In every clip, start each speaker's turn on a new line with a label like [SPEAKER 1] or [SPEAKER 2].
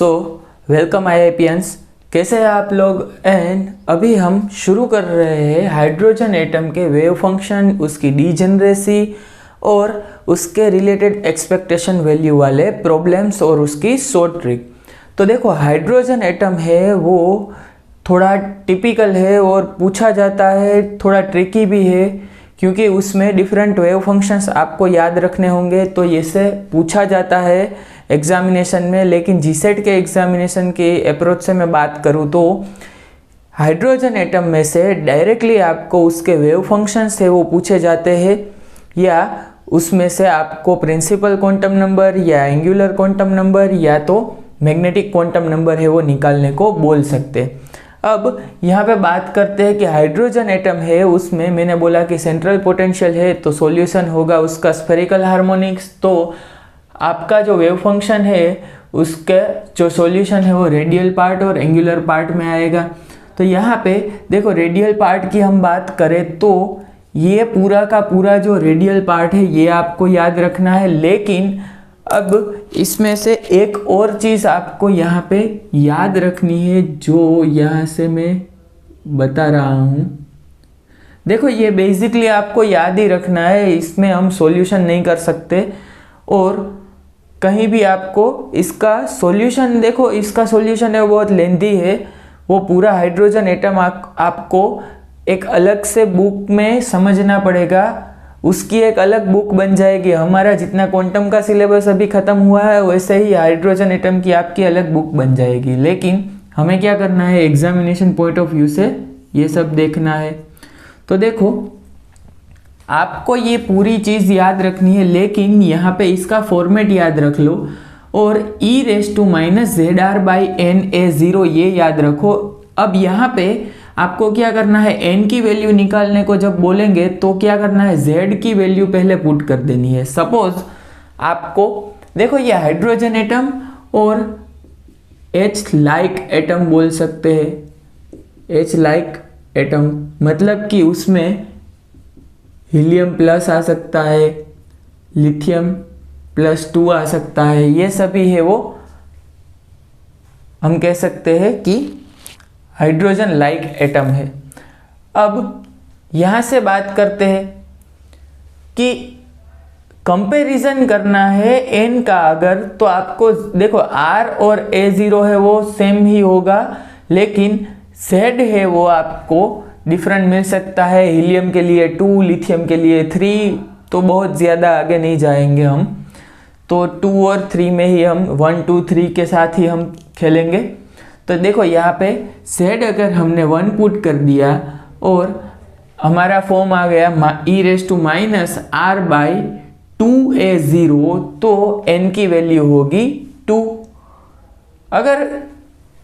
[SPEAKER 1] So welcome IIPians, कैसे हैं आप लोग। एंड अभी हम शुरू कर रहे हैं हाइड्रोजन एटम के वेव फंक्शन, उसकी डीजेनरेसी और उसके रिलेटेड एक्सपेक्टेशन वैल्यू वाले प्रॉब्लम्स और उसकी शॉर्ट ट्रिक। तो देखो, हाइड्रोजन एटम है वो थोड़ा टिपिकल है और पूछा जाता है, थोड़ा ट्रिकी भी है क्योंकि उसमें डिफरेंट वेव फंक्शंस आपको याद रखने होंगे। तो ये से पूछा जाता है एग्जामिनेशन में। लेकिन जीसेट के एग्जामिनेशन के अप्रोच से मैं बात करूँ तो हाइड्रोजन एटम में से डायरेक्टली आपको उसके वेव फंक्शंस है वो पूछे जाते हैं, या उसमें से आपको प्रिंसिपल क्वांटम नंबर या एंगुलर क्वांटम नंबर या तो मैग्नेटिक क्वांटम नंबर है वो निकालने को बोल सकते हैं। अब यहाँ पे बात करते हैं कि हाइड्रोजन एटम है, उसमें मैंने बोला कि सेंट्रल पोटेंशियल है तो सॉल्यूशन होगा उसका स्फेरिकल हार्मोनिक्स। तो आपका जो वेव फंक्शन है उसका जो सॉल्यूशन है वो रेडियल पार्ट और एंगुलर पार्ट में आएगा। तो यहाँ पे देखो, रेडियल पार्ट की हम बात करें तो ये पूरा का पूरा जो रेडियल पार्ट है ये आपको याद रखना है। लेकिन अब इसमें से एक और चीज़ आपको यहाँ पे याद रखनी है जो यहाँ से मैं बता रहा हूँ। देखो, ये बेसिकली आपको याद ही रखना है, इसमें हम सॉल्यूशन नहीं कर सकते और कहीं भी आपको इसका सॉल्यूशन, देखो इसका सॉल्यूशन है वो बहुत लेंथी है, वो पूरा हाइड्रोजन एटम आपको एक अलग से बुक में समझना पड़ेगा, उसकी एक अलग बुक बन जाएगी। हमारा जितना क्वांटम का सिलेबस अभी ख़त्म हुआ है वैसे ही हाइड्रोजन एटम की आपकी अलग बुक बन जाएगी। लेकिन हमें क्या करना है, एग्जामिनेशन पॉइंट ऑफ व्यू से ये सब देखना है। तो देखो, आपको ये पूरी चीज़ याद रखनी है, लेकिन यहाँ पे इसका फॉर्मेट याद रख लो और e⁻⁴ ये याद रखो। अब यहाँ पे आपको क्या करना है, n की वैल्यू निकालने को जब बोलेंगे तो क्या करना है, z की वैल्यू पहले पुट कर देनी है। सपोज आपको देखो, ये हाइड्रोजन एटम और H लाइक एटम बोल सकते हैं। H लाइक एटम मतलब कि उसमें हीलियम प्लस आ सकता है, लिथियम +2 आ सकता है, ये सभी है वो हम कह सकते हैं कि हाइड्रोजन लाइक एटम है। अब यहाँ से बात करते हैं कि कंपैरिजन करना है n का अगर, तो आपको देखो R और A0 है वो सेम ही होगा, लेकिन Z है वो आपको डिफरेंट मिल सकता है। हीलियम के लिए 2, लिथियम के लिए 3, तो बहुत ज़्यादा आगे नहीं जाएंगे हम, तो 2 और 3 में ही हम 1, 2, 3 के साथ ही हम खेलेंगे। तो देखो यहाँ पे Z अगर हमने 1 पुट कर दिया और हमारा फॉर्म आ गया e⁻⁴/2a0, तो n की वैल्यू होगी 2। अगर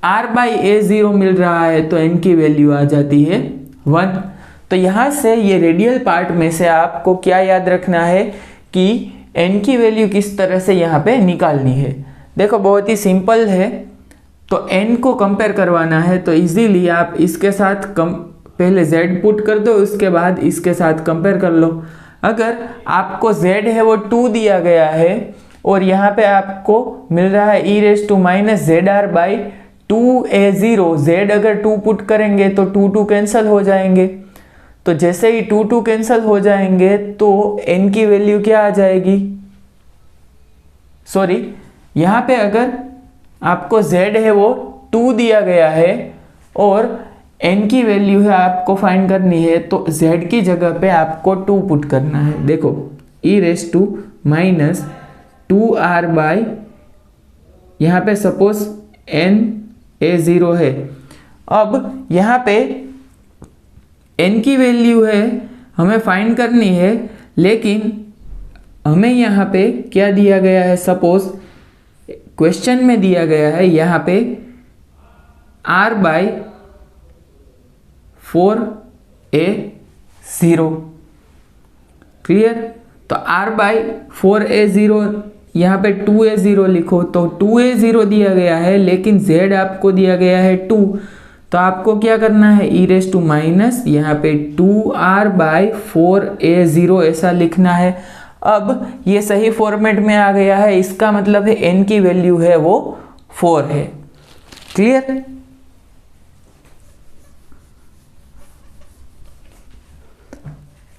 [SPEAKER 1] r/a0 मिल रहा है तो n की वैल्यू आ जाती है 1। तो यहाँ से ये रेडियल पार्ट में से आपको क्या याद रखना है कि n की वैल्यू किस तरह से यहाँ पे निकालनी है। देखो, बहुत ही सिंपल है। तो n को कंपेयर करवाना है तो इजीली आप इसके साथ पहले z पुट कर दो, उसके बाद इसके साथ कंपेयर कर लो। अगर आपको z है वो 2 दिया गया है और यहाँ पे आपको मिल रहा है e⁻⁴/2a0, z अगर 2 पुट करेंगे तो 2 कैंसिल हो जाएंगे। तो जैसे ही 2 कैंसिल हो जाएंगे तो n की वैल्यू क्या आ जाएगी, सॉरी, यहाँ पे अगर आपको z है वो 2 दिया गया है और n की वैल्यू है आपको फाइंड करनी है, तो z की जगह पे आपको 2 पुट करना है। देखो, e⁻²r/, यहाँ पे सपोज a0 है। अब यहाँ पे n की वैल्यू है हमें फाइंड करनी है, लेकिन हमें यहाँ पे क्या दिया गया है, सपोज क्वेश्चन में दिया गया है यहाँ पे r/4a0। क्लियर। तो r/4a0 यहाँ पे 2a0 लिखो, तो 2a0 दिया गया है लेकिन z आपको दिया गया है 2। तो आपको क्या करना है, e⁻, यहाँ पे 2r/4a0 ऐसा लिखना है। अब ये सही फॉर्मेट में आ गया है, इसका मतलब है n की वैल्यू है वो 4 है। क्लियर?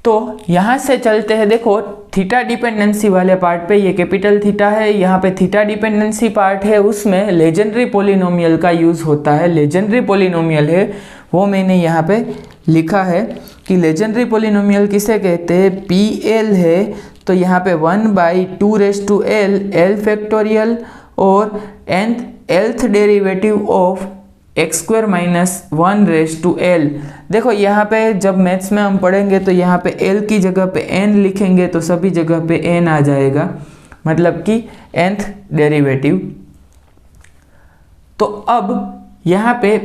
[SPEAKER 1] तो यहाँ से चलते हैं, देखो थीटा डिपेंडेंसी वाले पार्ट पे, ये कैपिटल थीटा है, यहाँ पे थीटा डिपेंडेंसी पार्ट है, उसमें लेजेंडरी पोलिनोमियल का यूज़ होता है। लेजेंडरी पोलिनोमियल है वो मैंने यहाँ पे लिखा है कि लेजेंडरी पोलिनोमियल किसे कहते हैं, पी एल है, तो यहाँ पे 1/2 एल फैक्टोरियल और एल्थ डेरिवेटिव ऑफ x² - 1 देखो यहाँ पे जब मैथ्स में हम पढ़ेंगे तो यहाँ पे l की जगह पे n लिखेंगे तो सभी जगह पे n आ जाएगा, मतलब कि nth डेरिवेटिव। तो अब यहाँ पे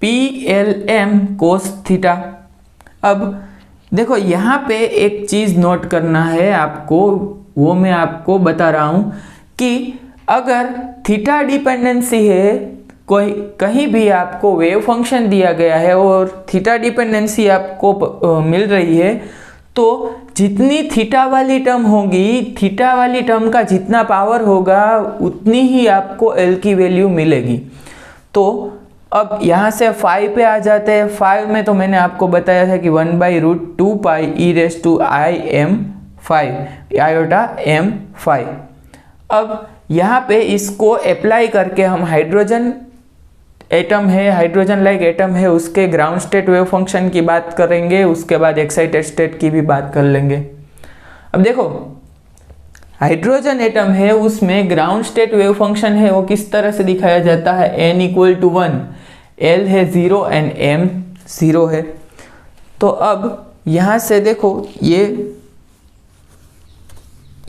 [SPEAKER 1] PLM cos थीटा। अब देखो यहाँ पे एक चीज़ नोट करना है आपको, वो मैं आपको बता रहा हूँ कि अगर थीटा डिपेंडेंसी है, कोई कहीं भी आपको वेव फंक्शन दिया गया है और थीटा डिपेंडेंसी आपको मिल रही है, तो जितनी थीटा वाली टर्म होगी, थीटा वाली टर्म का जितना पावर होगा उतनी ही आपको एल की वैल्यू मिलेगी। तो अब यहाँ से 5 पे आ जाते हैं। 5 में तो मैंने आपको बताया था कि 1/√2 पाई e⁵m5 अब यहाँ पे इसको अप्लाई करके हम हाइड्रोजन एटम है, हाइड्रोजन लाइक एटम है, उसके ग्राउंड स्टेट वेव फंक्शन की बात करेंगे, उसके बाद एक्साइटेड स्टेट की भी बात कर लेंगे। अब देखो हाइड्रोजन एटम है, उसमें ग्राउंड स्टेट वेव फंक्शन है, वो किस तरह से दिखाया जाता है, n = 1, l है 0 एंड m 0 है। तो अब यहाँ से देखो, ये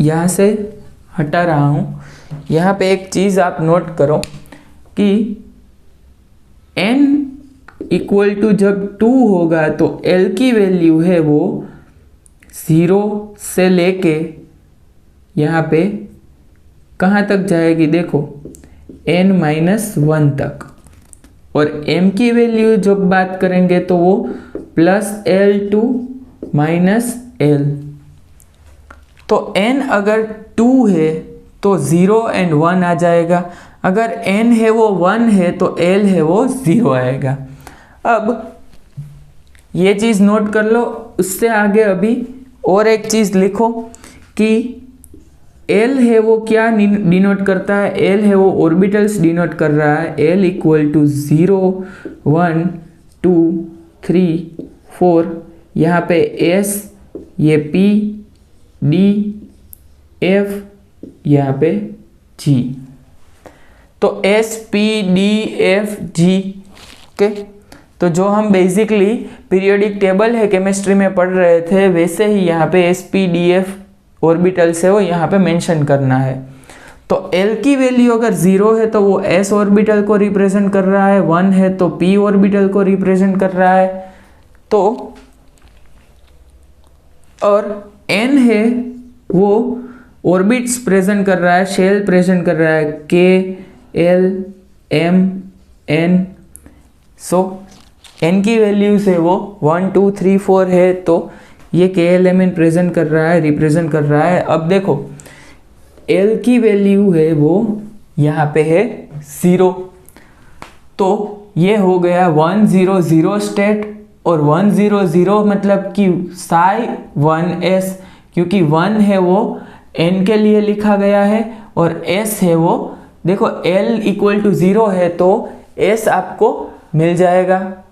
[SPEAKER 1] यहाँ से हटा रहा हूँ, यहाँ पे एक चीज़ आप नोट करो कि n = जब 2 होगा तो l की वैल्यू है वो 0 से लेके यहाँ पे कहाँ तक जाएगी, देखो n-1 तक, और m की वैल्यू जब बात करेंगे तो वो +L2 - L। तो n अगर 2 है तो 0 एंड 1 आ जाएगा, अगर n है वो 1 है तो l है वो 0 आएगा। अब ये चीज़ नोट कर लो। उससे आगे अभी और एक चीज़ लिखो कि l है वो क्या डिनोट करता है, l है वो ऑर्बिटल्स डिनोट कर रहा है। l = 0 1 2 3 4, यहाँ पे s, ये p d f, यहाँ पे g, तो S P D F G के। तो जो हम बेसिकली पीरियोडिक टेबल है केमिस्ट्री में पढ़ रहे थे, वैसे ही यहाँ पे S P D F orbitals है वो यहाँ पे मेंशन करना है। तो L की वैल्यू अगर 0 है तो वो S ऑर्बिटल को रिप्रेजेंट कर रहा है, 1 है तो P ऑर्बिटल को रिप्रेजेंट कर रहा है, तो और N है वो ऑर्बिट्स प्रेजेंट कर रहा है, शेल प्रेजेंट कर रहा है, K L M N। सो n की वैल्यूज है वो 1 2 3 4 है, तो ये K L M N present कर रहा है, रिप्रेजेंट कर रहा है। अब देखो L की वैल्यू है वो यहाँ पे है 0, तो ये हो गया 1 0 0 स्टेट, और 1 0 0 मतलब कि ψ1s, क्योंकि 1 है वो n के लिए लिखा गया है और s है वो, देखो L = 0 है तो S आपको मिल जाएगा।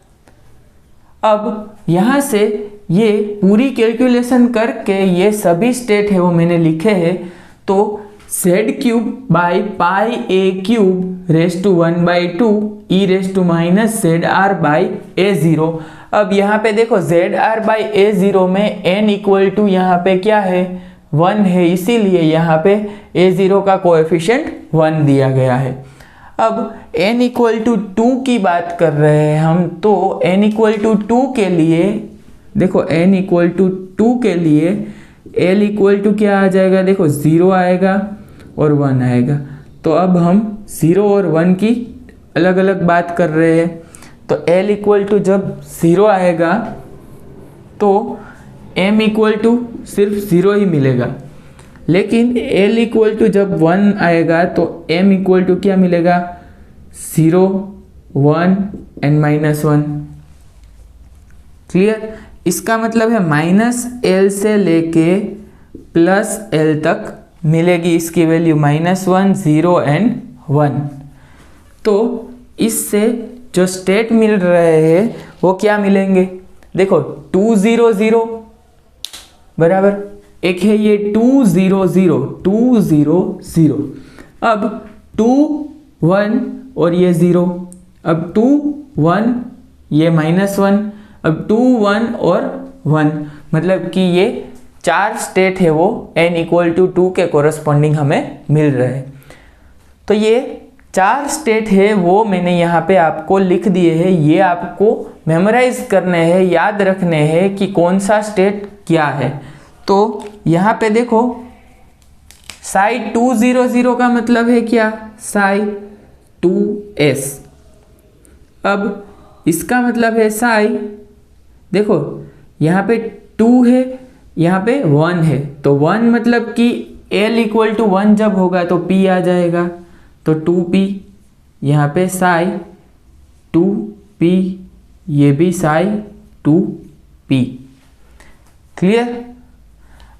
[SPEAKER 1] अब यहाँ से ये पूरी कैलकुलेशन करके ये सभी स्टेट है वो मैंने लिखे हैं, तो z³ /πa³ e⁻ZR/A0। अब यहाँ पे देखो ZR/A0 में n = यहाँ पे क्या है, 1 है, इसीलिए यहाँ पे A0 का कोएफिशिएंट 1 दिया गया है। अब n = 2 की बात कर रहे हैं हम, तो n = 2 के लिए देखो n = 2 के लिए L = क्या आ जाएगा, देखो 0 आएगा और 1 आएगा। तो अब हम 0 और 1 की अलग अलग बात कर रहे हैं, तो L = जब 0 आएगा तो m = सिर्फ 0 ही मिलेगा, लेकिन L = जब 1 आएगा तो m = क्या मिलेगा, 0 1 एंड -1। क्लियर? इसका मतलब है -L से लेके +L तक मिलेगी इसकी वैल्यू -1 0 एंड 1। तो इससे जो स्टेट मिल रहे हैं वो क्या मिलेंगे? देखो 2 0 0 बराबर, एक है ये 2 0 0 2 0 0, अब 2 1 और ये 0, अब 2 1 ये -1, अब 2 1 और 1, मतलब कि ये 4 स्टेट है वो n = 2 के कोरस्पॉन्डिंग हमें मिल रहे हैं। तो ये 4 स्टेट है वो मैंने यहाँ पे आपको लिख दिए हैं, ये आपको मेमोराइज करने हैं, याद रखने हैं कि कौन सा स्टेट क्या है। तो यहाँ पे देखो psi 2 0 0 का मतलब है क्या? psi 2s। अब इसका मतलब है psi, देखो यहाँ पे 2 है, यहाँ पे 1 है, तो 1 मतलब कि L = 1 जब होगा तो P आ जाएगा, तो 2P, यहाँ पे psi 2P, ये भी psi 2P। क्लियर?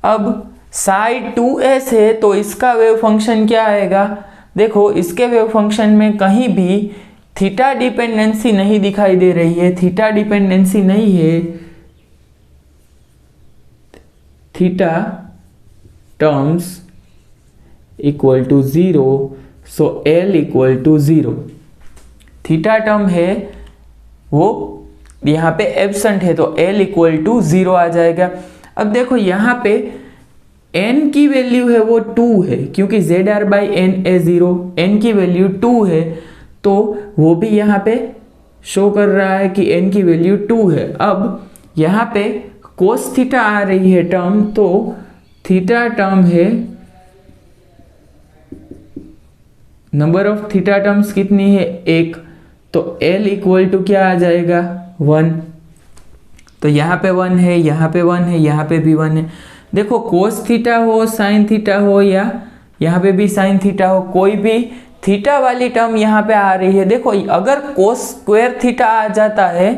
[SPEAKER 1] अब psi 2s है तो इसका वेव फंक्शन क्या आएगा? देखो इसके वेव फंक्शन में कहीं भी थीटा डिपेंडेंसी नहीं दिखाई दे रही है, थीटा डिपेंडेंसी नहीं है, थीटा टर्म्स = 0, सो L = 0। थीटा टर्म है वो यहाँ पे एब्सेंट है तो L = 0 आ जाएगा। अब देखो यहाँ पे n की वैल्यू है वो 2 है, क्योंकि ZR/n A0, n की वैल्यू 2 है, तो वो भी यहाँ पे शो कर रहा है कि n की वैल्यू 2 है। अब यहाँ पे cos थीटा आ रही है टर्म, तो थीटा टर्म है, नंबर ऑफ थीटा टर्म्स कितनी है? 1, तो L = क्या आ जाएगा? 1। तो यहाँ पे 1 है, यहाँ पे 1 है, यहाँ पे भी 1 है। देखो cos थीटा हो, sin थीटा हो, या यहाँ पे भी sin थीटा हो, कोई भी थीटा वाली टर्म यहाँ पे आ रही है। देखो अगर cos² थीटा आ जाता है,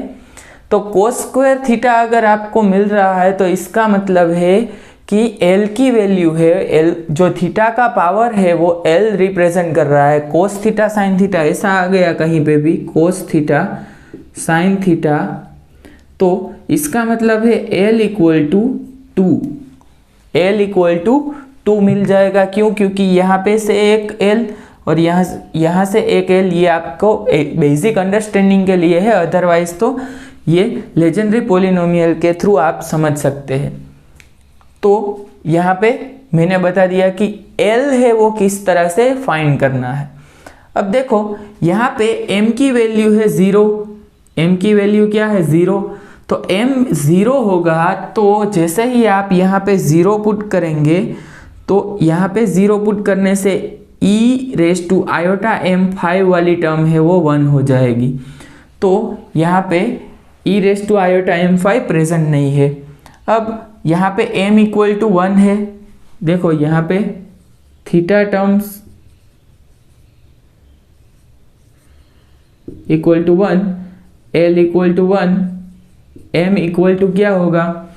[SPEAKER 1] तो cos² थीटा अगर आपको मिल रहा है तो इसका मतलब है कि L की वैल्यू है, L जो थीटा का पावर है वो L रिप्रेजेंट कर रहा है। cos थीटा sin थीटा ऐसा आ गया कहीं पे भी, cos थीटा sin थीटा, तो इसका मतलब है L = 2, L = 2 मिल जाएगा। क्यों? क्योंकि यहाँ पे से एक L और यहाँ से एक L, ये आपको बेसिक अंडरस्टैंडिंग के लिए है, अदरवाइज तो ये लेजेंडरी पॉलिनोमियल के थ्रू आप समझ सकते हैं। तो यहाँ पे मैंने बता दिया कि L है वो किस तरह से फाइंड करना है। अब देखो यहाँ पे m की वैल्यू है 0, m की वैल्यू क्या है? 0, तो m 0 होगा, तो जैसे ही आप यहाँ पे 0 पुट करेंगे तो यहाँ पे 0 पुट करने से e⁻m5 वाली टर्म है वो 1 हो जाएगी। तो यहाँ पे e⁻m5 प्रेजेंट नहीं है। अब यहाँ पे m = 1 है, देखो यहाँ पे थीटा टर्म्स = 1, L = 1, m = क्या होगा?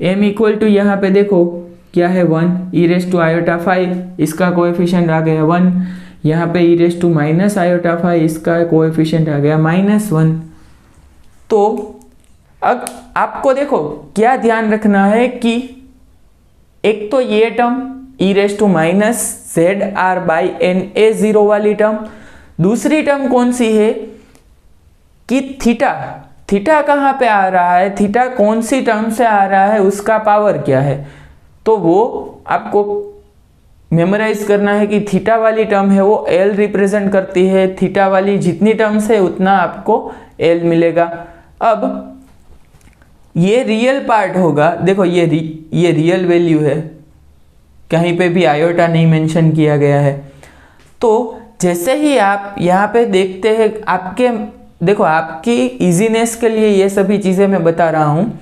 [SPEAKER 1] m = यहाँ पे देखो क्या है? 1, e⁻5, इसका कोएफिशिएंट आ गया 1, यहाँ पे e⁻5 इसका कोएफिशिएंट आ गया -1। तो अब आपको देखो क्या ध्यान रखना है कि एक तो ये टर्म e⁻ZR/n A0 वाली टर्म, दूसरी टर्म कौन सी है कि थीटा कहाँ पे आ रहा है, थीटा कौन सी टर्म से आ रहा है, उसका पावर क्या है, तो वो आपको मेमोराइज करना है कि थीटा वाली टर्म है वो L रिप्रेजेंट करती है, थीटा वाली जितनी टर्म्स है उतना आपको L मिलेगा। अब ये रियल पार्ट होगा, देखो ये रियल वैल्यू है, कहीं पे भी आयोटा नहीं मेंशन किया गया है। तो जैसे ही आप यहाँ पे देखते हैं, देखो आपकी इजीनेस के लिए ये सभी चीज़ें मैं बता रहा हूँ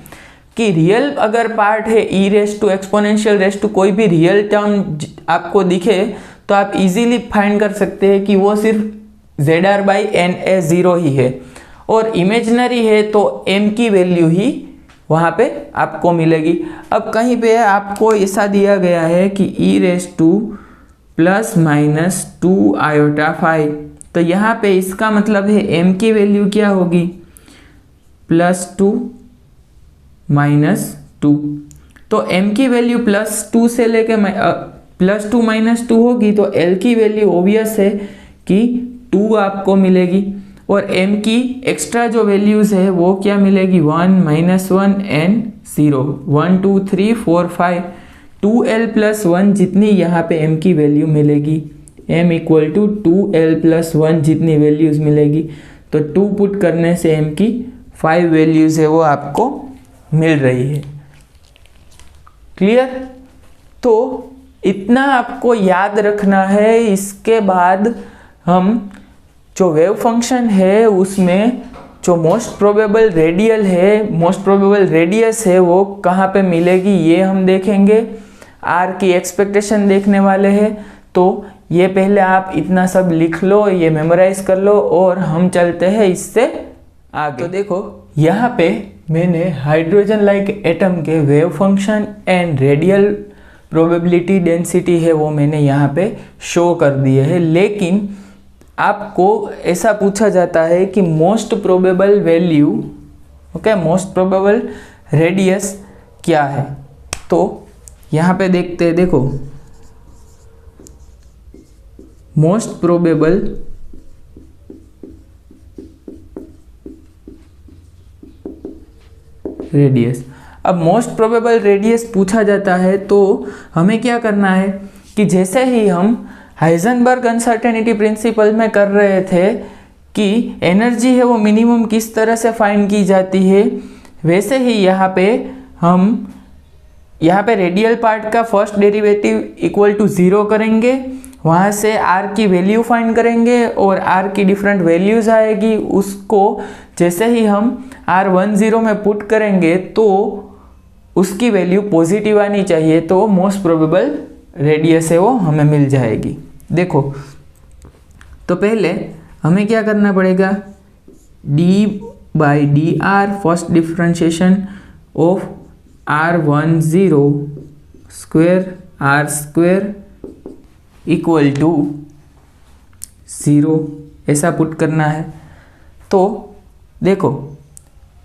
[SPEAKER 1] कि रियल अगर पार्ट है e⁻ कोई भी रियल टर्म आपको दिखे तो आप इजीली फाइंड कर सकते हैं कि वो सिर्फ Z R by N A zero ही है, और इमेजनरी है तो m की वैल्यू ही वहाँ पे आपको मिलेगी। अब कहीं पे आपको ऐसा दिया गया है कि e raise two plus minus 2 iota 5, तो यहाँ पे इसका मतलब है m की वैल्यू क्या होगी, +2 -2। तो m की वैल्यू +2 से लेके +2 -2 होगी, तो l की वैल्यू ऑब्वियस है कि 2 आपको मिलेगी, और m की एक्स्ट्रा जो वैल्यूज़ है वो क्या मिलेगी, 1 -1 एंड 0, 1 2 3 4 5, 2l + 1 जितनी यहाँ पे m की वैल्यू मिलेगी, m = 2l + 1 जितनी वैल्यूज़ मिलेगी, तो 2 पुट करने से m की 5 वैल्यूज़ है वो आपको मिल रही है। क्लियर? तो इतना आपको याद रखना है। इसके बाद हम जो वेव फंक्शन है उसमें जो मोस्ट प्रोबेबल रेडियल है, मोस्ट प्रोबेबल रेडियस है वो कहाँ पे मिलेगी ये हम देखेंगे। आर की एक्सपेक्टेशन देखने वाले हैं, तो ये पहले आप इतना सब लिख लो, ये मेमोराइज कर लो, और हम चलते हैं इससे आगे। तो देखो यहाँ पे मैंने हाइड्रोजन लाइक एटम के wave function and radial probability density है वो मैंने यहाँ पे शो कर दिए है, लेकिन आपको ऐसा पूछा जाता है कि most probable value, okay, most probable radius क्या है। तो यहाँ पे देखते हैं, देखो मोस्ट प्रोबेबल रेडियस। अब मोस्ट प्रोबेबल रेडियस पूछा जाता है तो हमें क्या करना है कि जैसे ही हम हाइजेनबर्ग अनसर्टेनिटी प्रिंसिपल में कर रहे थे कि एनर्जी है वो मिनिमम किस तरह से फाइंड की जाती है, वैसे ही यहाँ पे रेडियल पार्ट का फर्स्ट डेरिवेटिव = 0 करेंगे, वहाँ से r की वैल्यू फाइंड करेंगे, और r की डिफरेंट वैल्यूज़ आएगी, उसको जैसे ही हम r10 में पुट करेंगे तो उसकी वैल्यू पॉजिटिव आनी चाहिए, तो मोस्ट प्रोबेबल रेडियस है वो हमें मिल जाएगी। देखो तो पहले हमें क्या करना पड़ेगा, d/dr first differentiation of r10 square r² = 0 ऐसा पुट करना है। तो देखो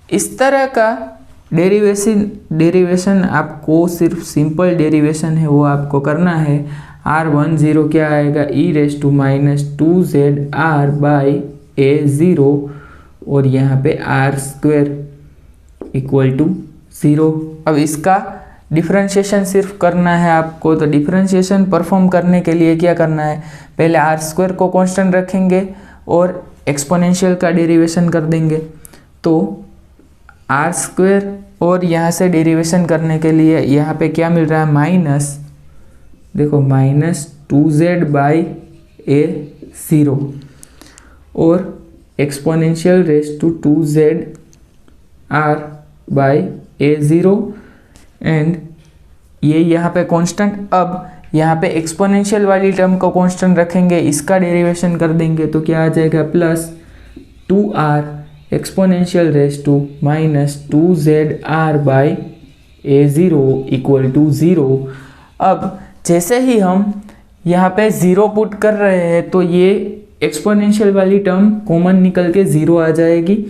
[SPEAKER 1] इस तरह का डेरिवेशन आपको सिर्फ सिंपल डेरिवेशन है वो आपको करना है। r10 क्या आएगा, e⁻²zr/a0, और यहाँ पे r² = 0। अब इसका डिफरेंशिएशन सिर्फ करना है आपको, तो डिफरेंशिएशन परफॉर्म करने के लिए क्या करना है, पहले r² को कांस्टेंट रखेंगे और एक्सपोनेंशियल का डेरिवेशन कर देंगे। तो r² और यहाँ से डेरिवेशन करने के लिए यहाँ पे क्या मिल रहा है, माइनस, देखो -2z/a0 और exponential raise to 2zr/a0, and ये यहाँ पे कांस्टेंट। अब यहाँ पे एक्सपोनेंशियल वाली टर्म को कांस्टेंट रखेंगे, इसका डेरिवेशन कर देंगे तो क्या आ जाएगा, +2r exponential raise to -2zr/a0 = 0। अब जैसे ही हम यहाँ पे 0 पुट कर रहे हैं तो ये एक्सपोनेंशियल वाली टर्म कॉमन निकल के 0 आ जाएगी,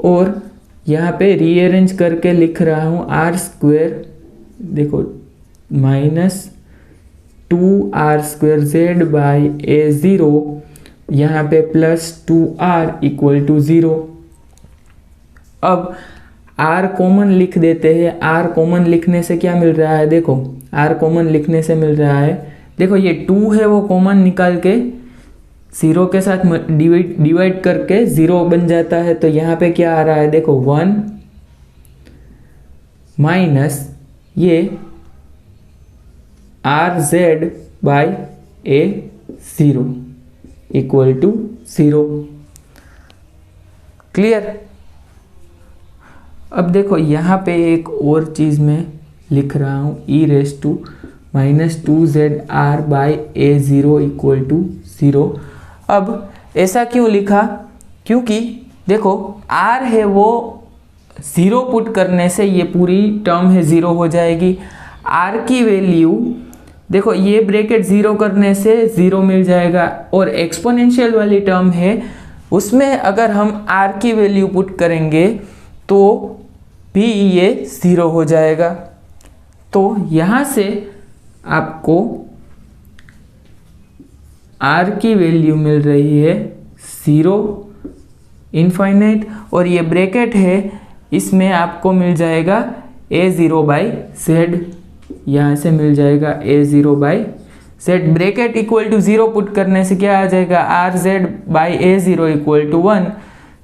[SPEAKER 1] और यहाँ पे रीअरेंज करके लिख रहा हूँ r², देखो -2r²z/a0, यहाँ पे +2r = 0। अब r कॉमन लिख देते हैं। r कॉमन लिखने से क्या मिल रहा है, देखो r कॉमन लिखने से मिल रहा है, देखो ये 2 है वो कॉमन निकाल के 0 के साथ डिवाइड करके 0 बन जाता है। तो यहाँ पे क्या आ रहा है, देखो 1 माइनस ये rz/a0 = 0। क्लियर? अब देखो यहाँ पे एक और चीज़ मैं लिख रहा हूँ, e⁻²zr/a0 = 0। अब ऐसा क्यों लिखा? क्योंकि देखो r है वो 0 पुट करने से ये पूरी टर्म है 0 हो जाएगी। r की वैल्यू देखो ये ब्रैकेट 0 करने से 0 मिल जाएगा, और एक्सपोनेंशियल वाली टर्म है उसमें अगर हम r की वैल्यू पुट करेंगे तो भी ये 0 हो जाएगा। तो यहाँ से आपको r की वैल्यू मिल रही है 0 इनफाइनाइट, और ये ब्रैकेट है इसमें आपको मिल जाएगा a0/z, यहाँ से मिल जाएगा a0/z। Bracket equal to 0 put करने से क्या आ जाएगा, rz/a0 equal to 1,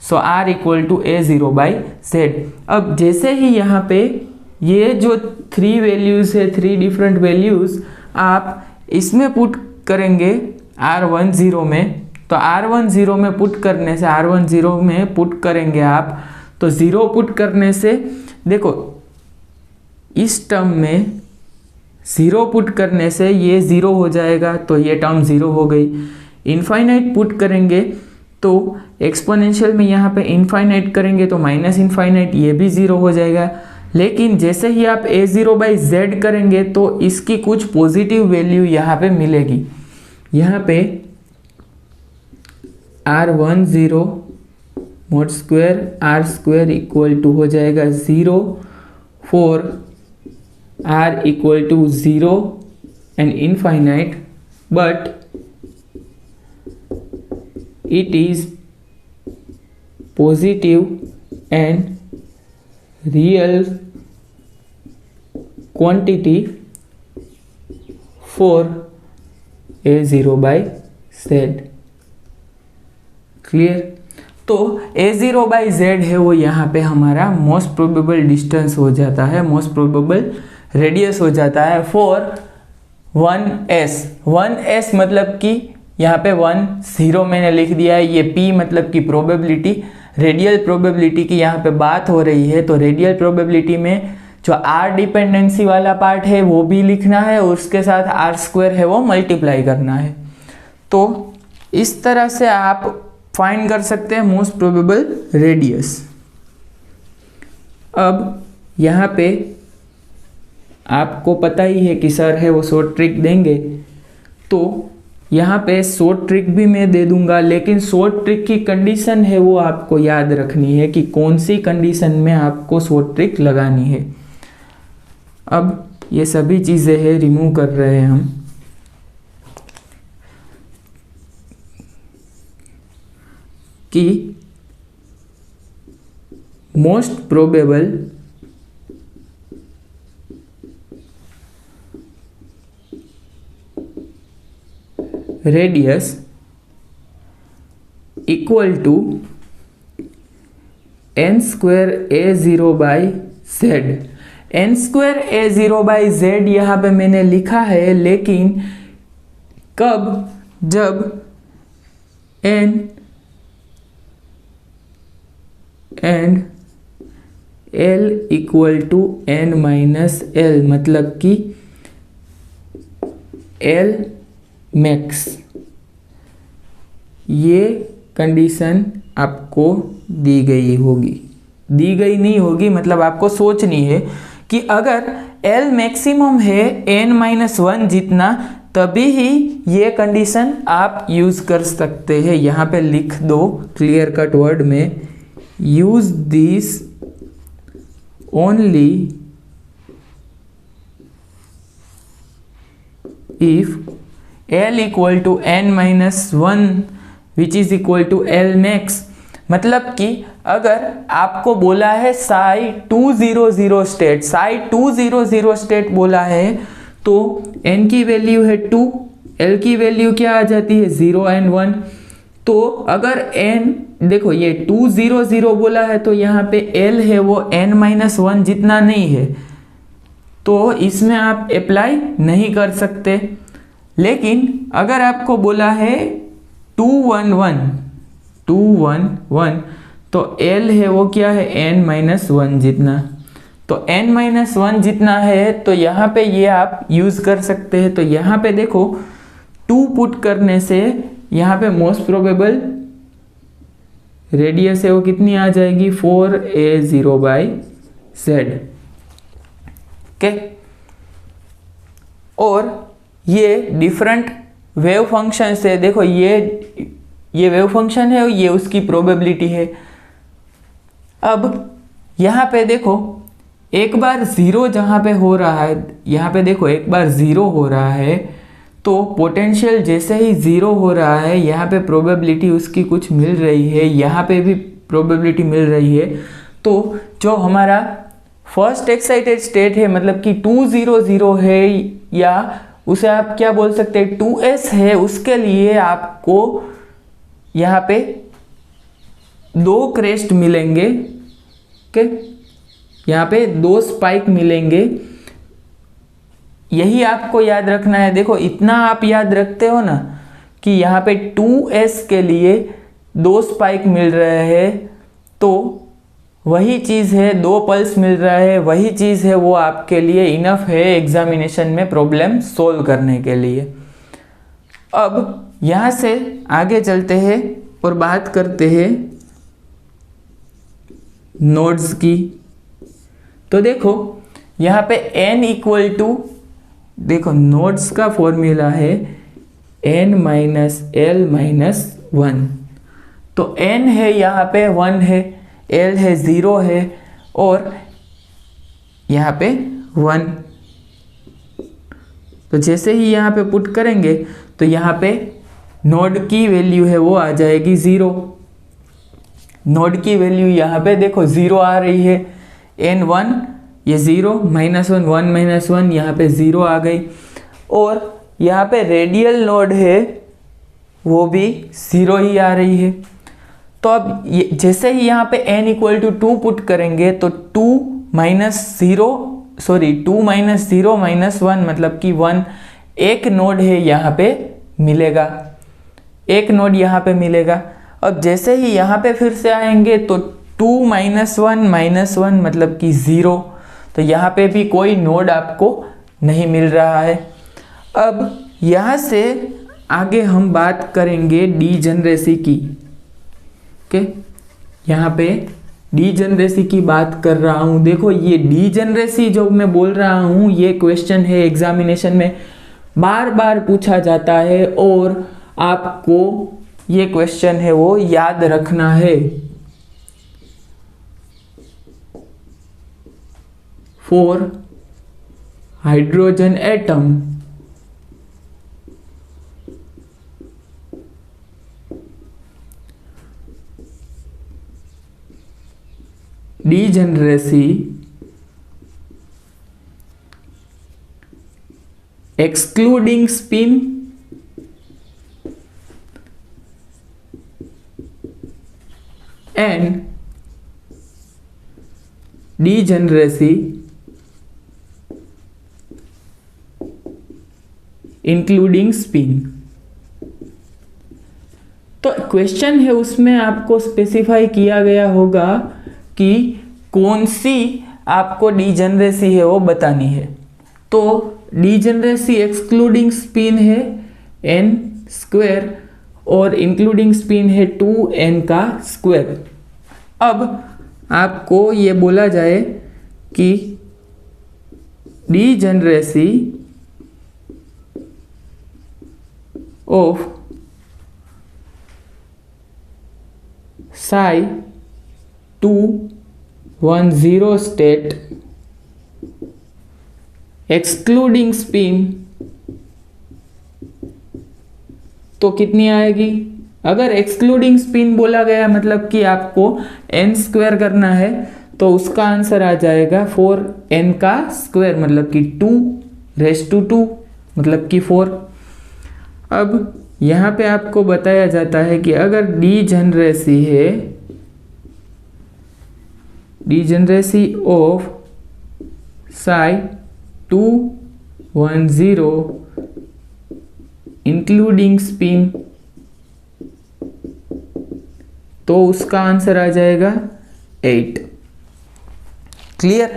[SPEAKER 1] so r equal to a0/z। अब जैसे ही यहाँ पे ये जो 3 वैल्यूज़ है, 3 डिफरेंट वैल्यूज़ आप इसमें पुट करेंगे r10 में, तो r10 में पुट करने से r10 में पुट करेंगे आप, तो 0 पुट करने से देखो इस टर्म में 0 पुट करने से ये 0 हो जाएगा, तो ये टर्म 0 हो गई। इनफाइनाइट पुट करेंगे तो एक्सपोनेंशियल में यहाँ पे इनफाइनाइट करेंगे तो माइनस इनफाइनाइट, ये भी 0 हो जाएगा। लेकिन जैसे ही आप a0/z करेंगे तो इसकी कुछ पॉजिटिव वैल्यू यहाँ पे मिलेगी। यहाँ पे r10 mod square r square equal to हो जाएगा 0 for r equal to 0 and infinite, but it is positive and real quantity for a0/z। Clear? तो a0/z है वो यहाँ पे हमारा मोस्ट प्रोबेबल डिस्टेंस हो जाता है, मोस्ट प्रोबेबल रेडियस हो जाता है फॉर 1s। 1s मतलब कि यहाँ पे 10 मैंने लिख दिया है, ये p मतलब कि प्रोबेबिलिटी, रेडियल प्रोबेबिलिटी की यहाँ पे बात हो रही है। तो रेडियल प्रोबेबिलिटी में जो r डिपेंडेंसी वाला पार्ट है वो भी लिखना है, और उसके साथ r स्क्वायर है वो मल्टीप्लाई करना है। तो इस तरह से आप फाइंड कर सकते हैं मोस्ट प्रोबेबल रेडियस। अब यहाँ पे आपको पता ही है कि सर है वो शॉर्ट ट्रिक देंगे, तो यहाँ पे शॉर्ट ट्रिक भी मैं दे दूंगा, लेकिन शॉर्ट ट्रिक की कंडीशन है वो आपको याद रखनी है कि कौन सी कंडीशन में आपको शॉर्ट ट्रिक लगानी है। अब ये सभी चीज़ें हैं रिमूव कर रहे हैं हम। कि most probable radius equal to n square a0/z। n square a0/z यहाँ पे मैंने लिखा है, लेकिन कब, जब n and l equal to n minus l, मतलब कि l मैक्स, ये कंडीशन आपको दी गई होगी, दी गई नहीं होगी मतलब आपको सोचनी है कि अगर L मैक्सिमम है n-1 जितना, तभी ही ये कंडीशन आप यूज़ कर सकते हैं। यहाँ पे लिख दो क्लियर कट वर्ड में, use this only if L equal to n-1 which is equal to L max. मतलब कि अगर आपको बोला है साई 200 स्टेट, साई 200 स्टेट बोला है, तो n की वैल्यू है 2, L की वैल्यू क्या आ जाती है 0 and 1। तो अगर n देखो ये 200 बोला है, तो यहाँ पे L है वो n-1 जितना नहीं है, तो इसमें आप अप्लाई नहीं कर सकते। लेकिन अगर आपको बोला है 211 तो L है वो क्या है n-1 जितना, तो n-1 जितना है, तो यहाँ पे ये आप यूज़ कर सकते हैं। तो यहाँ पे देखो 2 पुट करने से यहाँ पे मोस्ट प्रोबेबल रेडियस है वो कितनी आ जाएगी 4a0/z। ओके, और ये डिफरेंट वेव फंक्शन से, देखो ये वेव फंक्शन है, ये उसकी प्रोबेबिलिटी है। अब यहाँ पे देखो एक बार ज़ीरो जहाँ पे हो रहा है, यहाँ पे देखो एक बार ज़ीरो हो रहा है तो पोटेंशियल जैसे ही ज़ीरो हो रहा है यहाँ पे प्रोबेबिलिटी उसकी कुछ मिल रही है, यहाँ पे भी प्रोबेबिलिटी मिल रही है। तो जो हमारा फर्स्ट एक्साइटेड स्टेट है, मतलब कि 200 है, या उसे आप क्या बोल सकते हैं 2s है, उसके लिए आपको यहाँ पे 2 क्रेस्ट मिलेंगे। ओके, यहाँ पे 2 स्पाइक मिलेंगे, यही आपको याद रखना है। देखो इतना आप याद रखते हो ना कि यहाँ पे 2s के लिए 2 स्पाइक मिल रहे हैं, तो वही चीज़ है, 2 पल्स मिल रहा है, वही चीज़ है, वो आपके लिए इनफ है एग्जामिनेशन में प्रॉब्लम सोल्व करने के लिए। अब यहाँ से आगे चलते हैं और बात करते हैं नोड्स की। तो देखो यहाँ पे n इक्वल टू, देखो नोड्स का फॉर्मूला है n माइनस l माइनस 1। तो n है यहाँ पे 1 है, l है 0 है, और यहाँ पे 1। तो जैसे ही यहाँ पे पुट करेंगे तो यहाँ पे नोड की वैल्यू है वो आ जाएगी 0। नोड की वैल्यू यहाँ पे देखो 0 आ रही है, n1 ये 0 -1 1 -1 यहाँ पे 0 आ गई, और यहाँ पे रेडियल नोड है वो भी 0 ही आ रही है। तो अब ये जैसे ही यहाँ पे n इक्वल टू 2 पुट करेंगे तो 2 -0 -1 मतलब कि 1, एक नोड है यहाँ पे मिलेगा, एक नोड यहाँ पे मिलेगा। अब जैसे ही यहाँ पे फिर से आएंगे तो 2 -1 -1 मतलब कि 0, तो यहाँ पे भी कोई नोड आपको नहीं मिल रहा है। अब यहाँ से आगे हम बात करेंगे डीजेनरेसी की। ओके, यहाँ पे डीजेनरेसी की बात कर रहा हूँ। देखो ये डीजेनरेसी जो मैं बोल रहा हूँ, ये क्वेश्चन है एग्जामिनेशन में बार बार पूछा जाता है, और आपको ये क्वेश्चन है वो याद रखना है। For hydrogen atom degeneracy excluding spin and degeneracy including spin. तो क्वेश्चन है उसमें आपको स्पेसिफाई किया गया होगा कि कौन सी आपको डीजेनरेसी है वो बतानी है। तो डीजेनरेसी एक्सक्लूडिंग स्पिन है n² और इंक्लूडिंग स्पिन है 2n²। अब आपको ये बोला जाए कि degeneracy of psi210 state excluding spin तो कितनी आएगी। अगर एक्सक्लूडिंग स्पिन बोला गया मतलब कि आपको n² करना है तो उसका आंसर आ जाएगा 4n² मतलब कि 2⁻² मतलब कि 4। अब यहाँ पे आपको बताया जाता है कि अगर डीजेनरेसी है, degeneracy of psi210 including spin, तो उसका आंसर आ जाएगा 8। क्लियर।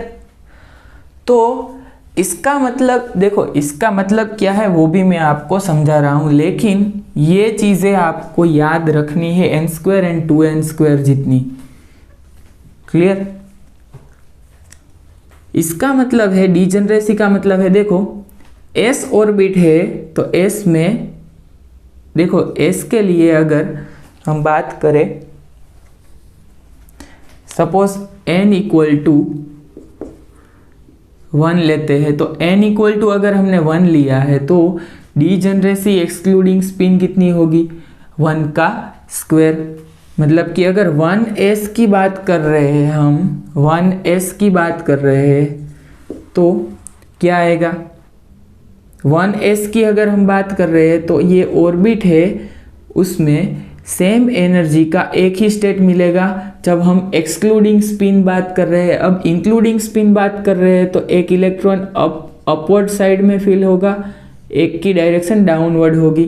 [SPEAKER 1] तो इसका मतलब देखो, इसका मतलब क्या है वो भी मैं आपको समझा रहा हूं, लेकिन ये चीज़ें आपको याद रखनी है, n² एंड 2n² जितनी। क्लियर? इसका मतलब है, डिजेनरेसी का मतलब है, देखो s ऑर्बिट है तो s में देखो s के लिए अगर हम बात करें, सपोज n इक्वल टू 1 लेते हैं, तो n इक्वल टू अगर हमने 1 लिया है तो डिजेनरेसी एक्सक्लूडिंग स्पिन कितनी होगी, 1 का स्क्वायर। मतलब कि अगर 1s की बात कर रहे हैं हम, 1s की बात कर रहे हैं तो क्या आएगा, 1s की अगर हम बात कर रहे हैं तो ये ऑर्बिट है, उसमें सेम एनर्जी का एक ही स्टेट मिलेगा जब हम एक्सक्लूडिंग स्पिन बात कर रहे हैं। अब इंक्लूडिंग स्पिन बात कर रहे हैं तो एक इलेक्ट्रॉन अपवर्ड साइड में फील होगा, एक की डायरेक्शन डाउनवर्ड होगी।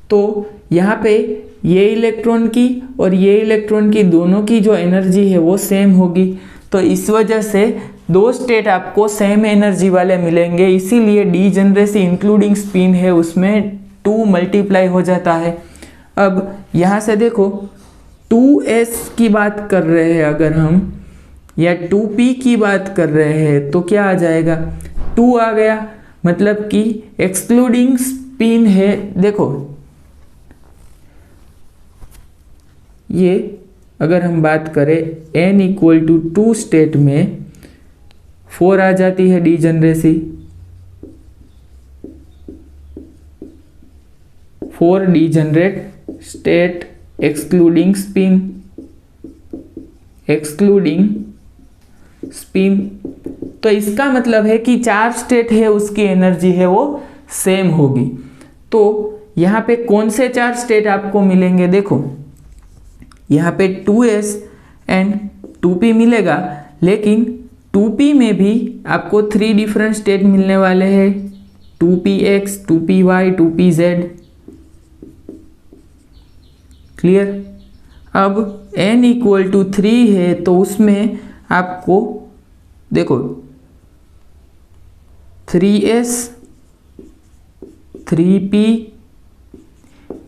[SPEAKER 1] तो यहाँ पे ये इलेक्ट्रॉन की और ये इलेक्ट्रॉन की दोनों की जो एनर्जी है वो सेम होगी। तो इस वजह से दो स्टेट आपको सेम एनर्जी वाले मिलेंगे, इसीलिए डिजेनरेसी इंक्लूडिंग स्पिन है उसमें 2 मल्टीप्लाई हो जाता है। अब यहाँ से देखो 2s की बात कर रहे हैं अगर हम, या 2p की बात कर रहे हैं तो क्या आ जाएगा, 2 आ गया। मतलब कि एक्सक्लूडिंग स्पिन है, देखो ये अगर हम बात करें n इक्वल टू 2 स्टेट में 4 आ जाती है degeneracy, 4 degenerate state excluding spin, तो इसका मतलब है कि 4 स्टेट है उसकी एनर्जी है वो सेम होगी। तो यहाँ पे कौन से 4 स्टेट आपको मिलेंगे, देखो यहाँ पे 2s एंड 2p मिलेगा, लेकिन 2p में भी आपको 3 डिफरेंट स्टेट मिलने वाले हैं, 2px, 2py, 2pz। क्लियर? अब n इक्वल टू 3 है तो उसमें आपको देखो 3s, 3p,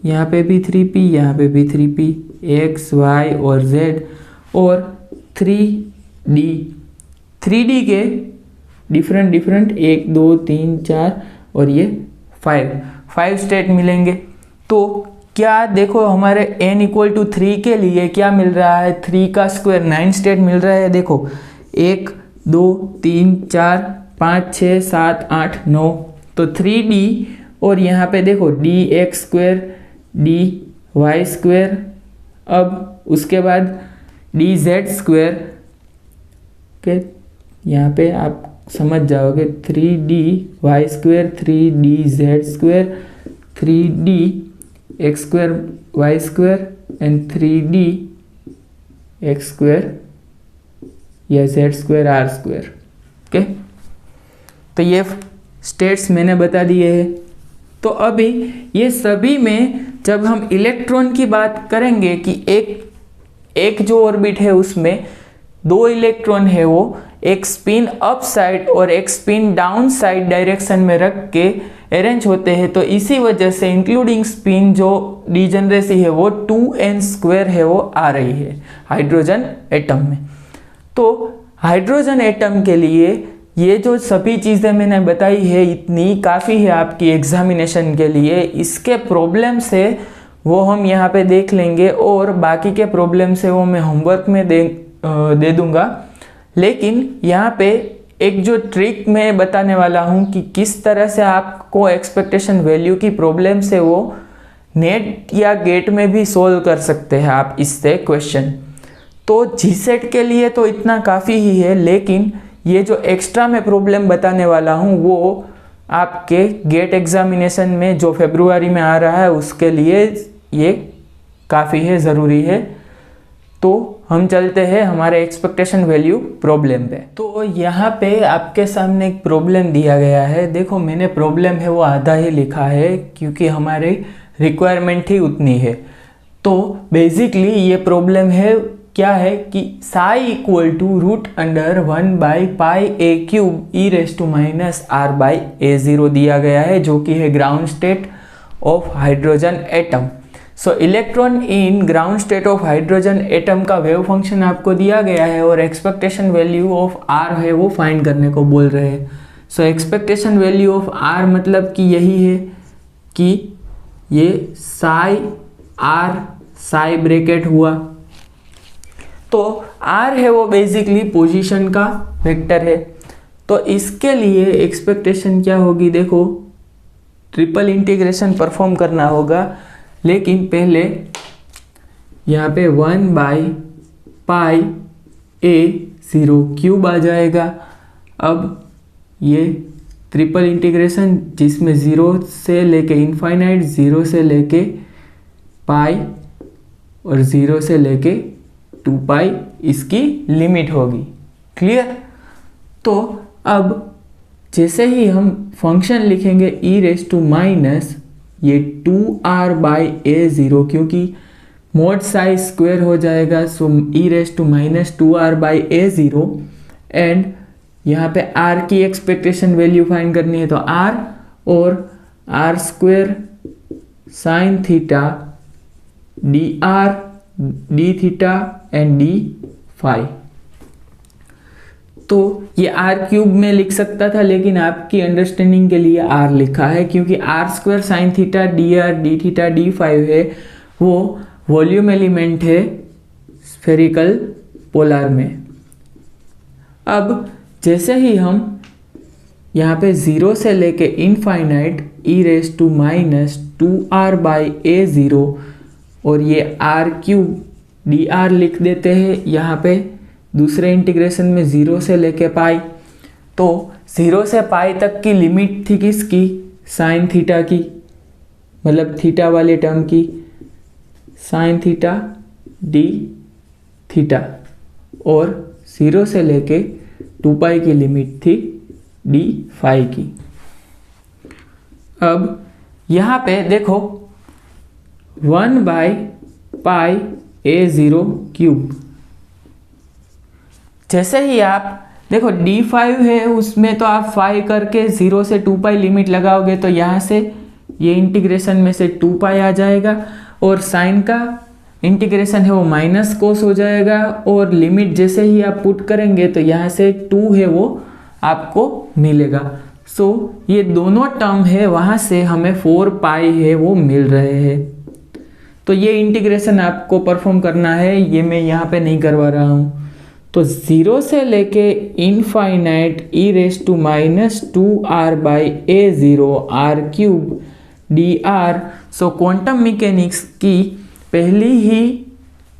[SPEAKER 1] यहाँ पे भी 3p, यहाँ पे भी 3p, x, y और z, और 3d के डिफरेंट 1 2 3 4 और ये 5 स्टेट मिलेंगे। तो क्या देखो हमारे n इक्वल टू 3 के लिए क्या मिल रहा है, 3 का स्क्वायर 9 स्टेट मिल रहा है। देखो 1 2 3 4 5 6 7 8 9, तो 3d, और यहाँ पे देखो dx², dy², अब उसके बाद dz², के यहाँ पे आप समझ जाओगे 3dy², 3dz², 3dx²y² and 3dx² या z²r²। ओके, तो ये स्टेट्स मैंने बता दिए हैं। तो अभी ये सभी में जब हम इलेक्ट्रॉन की बात करेंगे कि एक जो ऑर्बिट है उसमें 2 इलेक्ट्रॉन है, वो एक स्पिन अप साइड और एक स्पिन डाउन साइड डायरेक्शन में रख के अरेंज होते हैं, तो इसी वजह से इंक्लूडिंग स्पिन जो डिजेनरेसी है वो 2n² है वो आ रही है हाइड्रोजन एटम में। तो हाइड्रोजन एटम के लिए ये जो सभी चीज़ें मैंने बताई है इतनी काफ़ी है आपकी एग्जामिनेशन के लिए। इसके प्रॉब्लम्स है वो हम यहाँ पे देख लेंगे, और बाकी के प्रॉब्लम्स है वो मैं होमवर्क में दे दूँगा। लेकिन यहाँ पे एक जो ट्रिक मैं बताने वाला हूँ कि किस तरह से आपको एक्सपेक्टेशन वैल्यू की प्रॉब्लम्स है वो नेट या गेट में भी सोल्व कर सकते हैं आप इससे क्वेश्चन। तो जीसेट के लिए तो इतना काफ़ी ही है, लेकिन ये जो एक्स्ट्रा मैं प्रॉब्लम बताने वाला हूँ वो आपके गेट एग्जामिनेशन में जो फरवरी में आ रहा है उसके लिए ये काफ़ी है, ज़रूरी है। तो हम चलते हैं हमारे एक्सपेक्टेशन वैल्यू प्रॉब्लम पे। तो यहाँ पे आपके सामने एक प्रॉब्लम दिया गया है। देखो मैंने प्रॉब्लम है वो आधा ही लिखा है क्योंकि हमारी रिक्वायरमेंट ही उतनी है। तो बेसिकली ये प्रॉब्लम है क्या है कि psi equal to √1/πa³ e⁻⁻r/a0 दिया गया है, जो कि है ground state, of hydrogen atom. So electron in ground state of hydrogen atom का वेव फंक्शन आपको दिया गया है और एक्सपेक्टेशन वैल्यू ऑफ आर है वो फाइंड करने को बोल रहे हैं। So expectation value of R मतलब कि यही है कि ये साई आर, साई ब्रैकेट हुआ, तो आर है वो बेसिकली पोजीशन का वेक्टर है। तो इसके लिए एक्सपेक्टेशन क्या होगी, देखो ट्रिपल इंटीग्रेशन परफॉर्म करना होगा, लेकिन पहले यहाँ पे 1/πa0 क्यूब आ जाएगा। अब ये ट्रिपल इंटीग्रेशन जिसमें 0 से लेके इनफाइनाइट, 0 से लेके पाई और 0 से लेके 2π इसकी लिमिट होगी। क्लियर? तो अब जैसे ही हम फंक्शन लिखेंगे e⁻, ये 2r/a0, क्योंकि मोड साइज स्क्वायर हो जाएगा, सो e⁻²r/a0, एंड यहाँ पे r की एक्सपेक्टेशन वैल्यू फाइंड करनी है, तो r और r² sine theta dr dθ and dφ। तो ये r³ में लिख सकता था, लेकिन आपकी अंडरस्टैंडिंग के लिए r लिखा है, क्योंकि r² sine theta dr dθ dφ है वो वॉल्यूम एलिमेंट है स्फेरिकल पोलर में। अब जैसे ही हम यहाँ पे 0 से लेके इनफाइनाइट e⁻²r/a0 और ये r³ dr लिख देते हैं यहाँ पे दूसरे इंटीग्रेशन में 0 से लेके पाई, तो 0 से पाई तक की लिमिट थी किसकी, साइन थीटा की, मतलब थीटा वाले टर्म की, साइन थीटा डी थीटा, और 0 से लेके 2π की लिमिट थी डी फाई की। अब यहाँ पे देखो 1/πa0 क्यूब, जैसे ही आप देखो d5 है उसमें तो आप 5 करके 0 से 2π लिमिट लगाओगे तो यहाँ से ये इंटीग्रेशन में से 2π आ जाएगा, और साइन का इंटीग्रेशन है वो माइनस कोस हो जाएगा, और लिमिट जैसे ही आप पुट करेंगे तो यहाँ से 2 है वो आपको मिलेगा। सो ये दोनों टर्म है वहाँ से हमें 4π है वो मिल रहे हैं। तो ये इंटीग्रेशन आपको परफॉर्म करना है, ये मैं यहाँ पे नहीं करवा रहा हूँ। तो 0 से लेके इनफाइनाइट e⁻²r/a0 r³ dr। सो क्वांटम मैकेनिक्स की पहली ही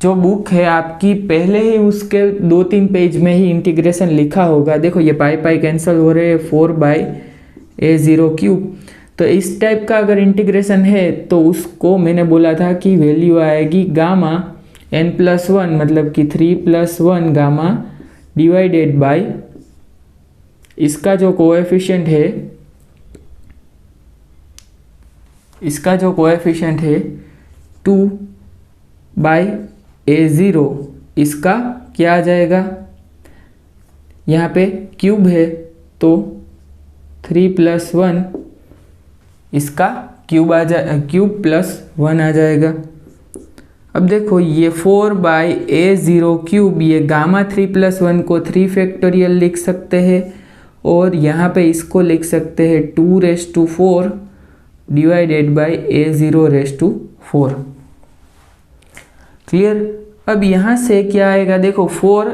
[SPEAKER 1] जो बुक है आपकी, पहले ही उसके 2-3 पेज में ही इंटीग्रेशन लिखा होगा। देखो ये पाई कैंसिल हो रहे हैं, 4/a0 क्यूब। तो इस टाइप का अगर इंटीग्रेशन है तो उसको मैंने बोला था कि वैल्यू आएगी गामा n+1, मतलब कि 3+1 गामा डिवाइडेड बाय इसका जो कोएफिशिएंट है 2/a0, इसका क्या आ जाएगा, यहाँ पे क्यूब है तो 3+1 इसका क्यूब +1 आ जाएगा। अब देखो ये 4/a0 क्यूब, ये गामा 3+1 को 3 फैक्टोरियल लिख सकते हैं, और यहाँ पे इसको लिख सकते हैं 2⁴ डिवाइडेड बाय a0⁴। क्लियर? अब यहाँ से क्या आएगा, देखो 4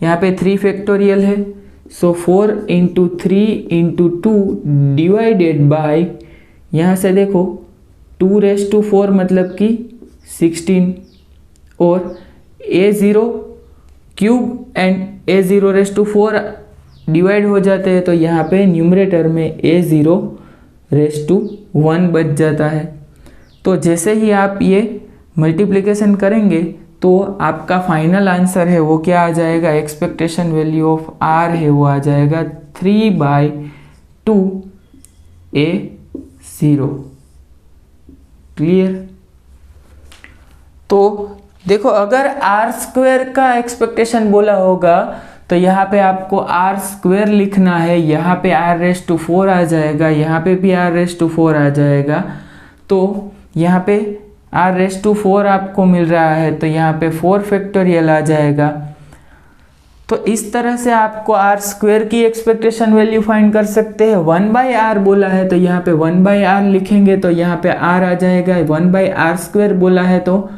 [SPEAKER 1] यहाँ पे 3 फैक्टोरियल है, सो 4 × 3 × 2 डिवाइडेड बाय, यहाँ से देखो 2⁴ मतलब कि 16, और a0 cube and a0⁴ divide हो जाते हैं, तो यहाँ पे न्यूमरेटर में a0⁴ बच जाता है। तो जैसे ही आप ये मल्टीप्लिकेशन करेंगे तो आपका फाइनल आंसर है वो क्या आ जाएगा, एक्सपेक्टेशन वैल्यू ऑफ r है वो आ जाएगा 3/2a0। क्लियर? तो देखो अगर r² का एक्सपेक्टेशन बोला होगा तो यहाँ पे आपको r² लिखना है, यहाँ पे r⁴ आ जाएगा, यहाँ पे भी r⁴ आ जाएगा। तो यहाँ पे r⁴ आपको मिल रहा है, तो यहाँ पे 4 फैक्टोरियल आ जाएगा। तो इस तरह से आपको r² की एक्सपेक्टेशन वैल्यू फाइंड कर सकते हैं। 1/r बोला है तो यहाँ पे 1/r लिखेंगे, तो यहाँ पे r आ जाएगा। 1/r² बोला है तो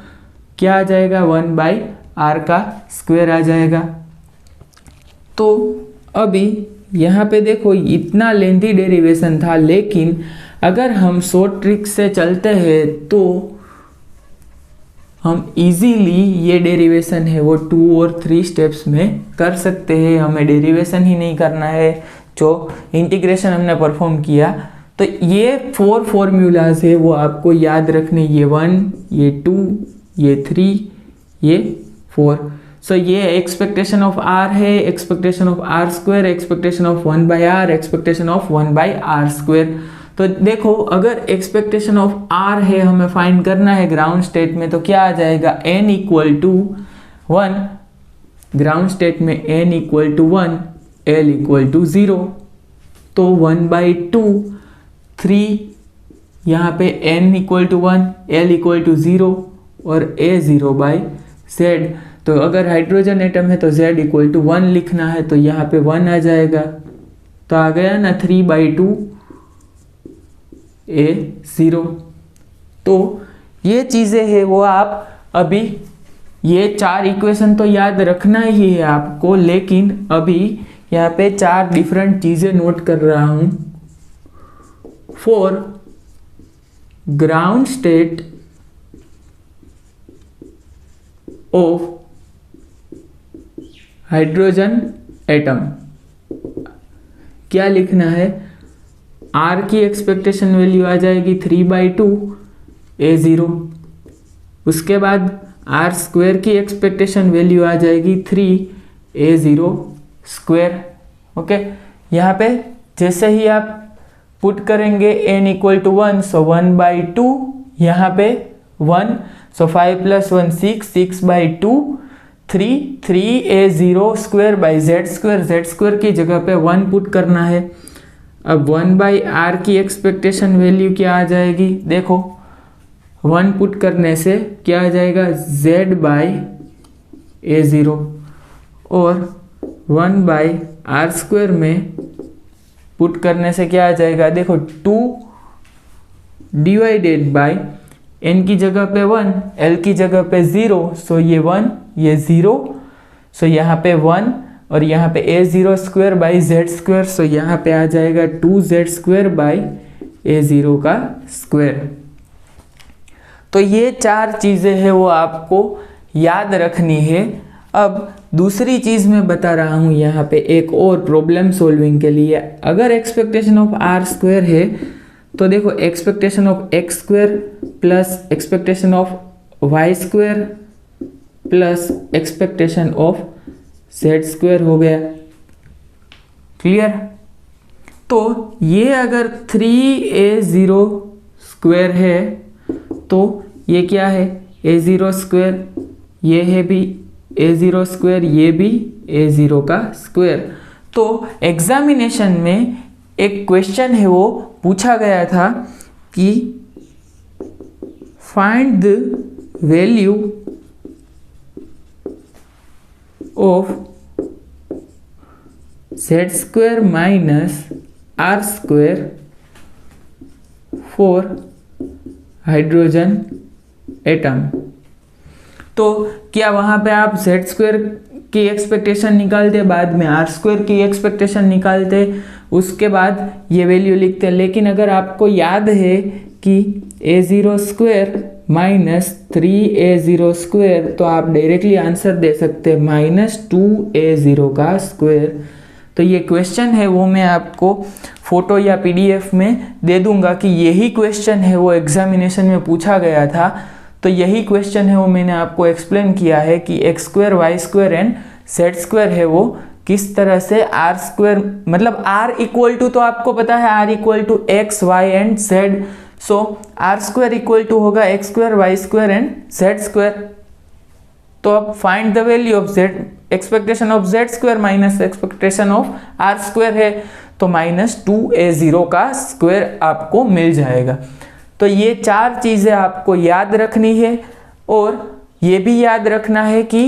[SPEAKER 1] क्या आ जाएगा, 1/r² आ जाएगा। तो अभी यहाँ पे देखो इतना लेंथी डेरिवेशन था, लेकिन अगर हम शॉर्ट ट्रिक से चलते हैं तो हम इजीली ये डेरिवेशन है वो 2 और 3 स्टेप्स में कर सकते हैं। हमें डेरिवेशन ही नहीं करना है, जो इंटीग्रेशन हमने परफॉर्म किया। तो ये 4 फॉर्मूलाज है वो आपको याद रखने, ये 1, ये 2, ये 3, ये 4। सो ये एक्सपेक्टेशन ऑफ r है, expectation of r², expectation of 1/r, expectation of 1/r²। तो देखो अगर एक्सपेक्टेशन ऑफ r है हमें फाइंड करना है ग्राउंड स्टेट में, तो क्या आ जाएगा, n = 1, ग्राउंड स्टेट में n = 1, l = 0, तो 1/2, 3, यहाँ पे n = 1, l = 0 और a 0/z। तो अगर हाइड्रोजन एटम है तो z = 1 लिखना है, तो यहाँ पे 1 आ जाएगा। तो आ गया ना 3/2 a 0। तो ये चीज़ें हैं वो आप अभी ये 4 इक्वेशन तो याद रखना ही है आपको, लेकिन अभी यहाँ पे 4 डिफरेंट चीज़ें नोट कर रहा हूँ। For ground state of hydrogen atom क्या लिखना है, r की एक्सपेक्टेशन वैल्यू आ जाएगी 3/2 a0। उसके बाद r² की एक्सपेक्टेशन वैल्यू आ जाएगी 3 a0²। ओके, यहाँ पे जैसे ही आप पुट करेंगे n = 1, सो 1/2, यहाँ पे 1, सो 5 + 1 6, 6/2 3, 3a0²/z², z² की जगह पे 1 पुट करना है। अब 1/r की एक्सपेक्टेशन वैल्यू क्या आ जाएगी, देखो 1 पुट करने से क्या आ जाएगा, z/a0, और 1/r² में पुट करने से क्या आ जाएगा, देखो 2 / n की जगह पे 1, l की जगह पे 0, सो ये 1, ये 0, सो यहाँ पे 1 और यहाँ पे a0²/z², सो यहाँ पे आ जाएगा 2z²/a0²। तो ये 4 चीज़ें हैं वो आपको याद रखनी है। अब दूसरी चीज़ मैं बता रहा हूँ यहाँ पे एक और प्रॉब्लम सॉल्विंग के लिए। अगर एक्सपेक्टेशन ऑफ r² है तो देखो expectation of x² plus expectation of y² plus expectation of z² हो गया। क्लियर? तो ये अगर 3a0² है तो ये क्या है, a0², ये है भी a0², ये भी a0²। तो एग्जामिनेशन में एक क्वेश्चन है वो पूछा गया था कि find the value of z² minus r² for hydrogen atom. तो क्या वहाँ पे आप z² की एक्सपेक्टेशन निकालते, बाद में r² की एक्सपेक्टेशन निकालते, उसके बाद ये वैल्यू लिखते। लेकिन अगर आपको याद है कि a0² माइनस 3a0², तो आप डायरेक्टली आंसर दे सकते हैं -2a0²। तो ये क्वेश्चन है वो मैं आपको फोटो या पीडीएफ में दे दूंगा कि यही क्वेश्चन है वो एग्जामिनेशन में पूछा गया था। तो यही क्वेश्चन है वो मैंने आपको एक्सप्लेन किया है कि x² y² एंड z² है वो किस तरह से r² मतलब r = तो आपको पता है r = x y and z। So r² = होगा x² y² एंड z²। तो अब find the value of z, expectation of z² minus expectation of r² है, तो -2a0² आपको मिल जाएगा। तो ये 4 चीज़ें आपको याद रखनी है और ये भी याद रखना है कि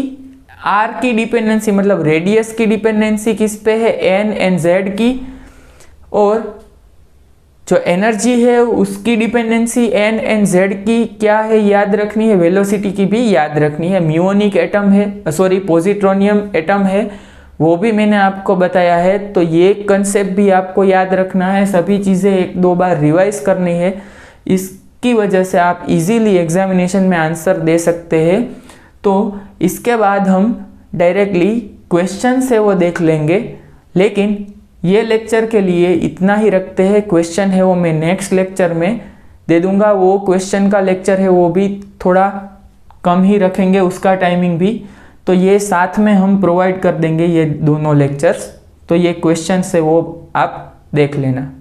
[SPEAKER 1] आर की डिपेंडेंसी मतलब रेडियस की डिपेंडेंसी किस पे है, एन एंड जेड की, और जो एनर्जी है उसकी डिपेंडेंसी एन एंड जेड की क्या है याद रखनी है, वेलोसिटी की भी याद रखनी है। म्यूनिक एटम है, सॉरी पॉजिट्रोनियम एटम है, वो भी मैंने आपको बताया है। तो ये कंसेप्ट भी आपको याद रखना है, सभी चीज़ें 1-2 बार रिवाइज करनी है, इसकी वजह से आप इजीली एग्जामिनेशन में आंसर दे सकते हैं। तो इसके बाद हम डायरेक्टली क्वेश्चन से वो देख लेंगे, लेकिन ये लेक्चर के लिए इतना ही रखते हैं। क्वेश्चन है वो मैं नेक्स्ट लेक्चर में दे दूंगा, वो क्वेश्चन का लेक्चर है वो भी थोड़ा कम ही रखेंगे, उसका टाइमिंग भी। तो ये साथ में हम प्रोवाइड कर देंगे ये दोनों लेक्चर्स, तो ये क्वेश्चन है वो आप देख लेना।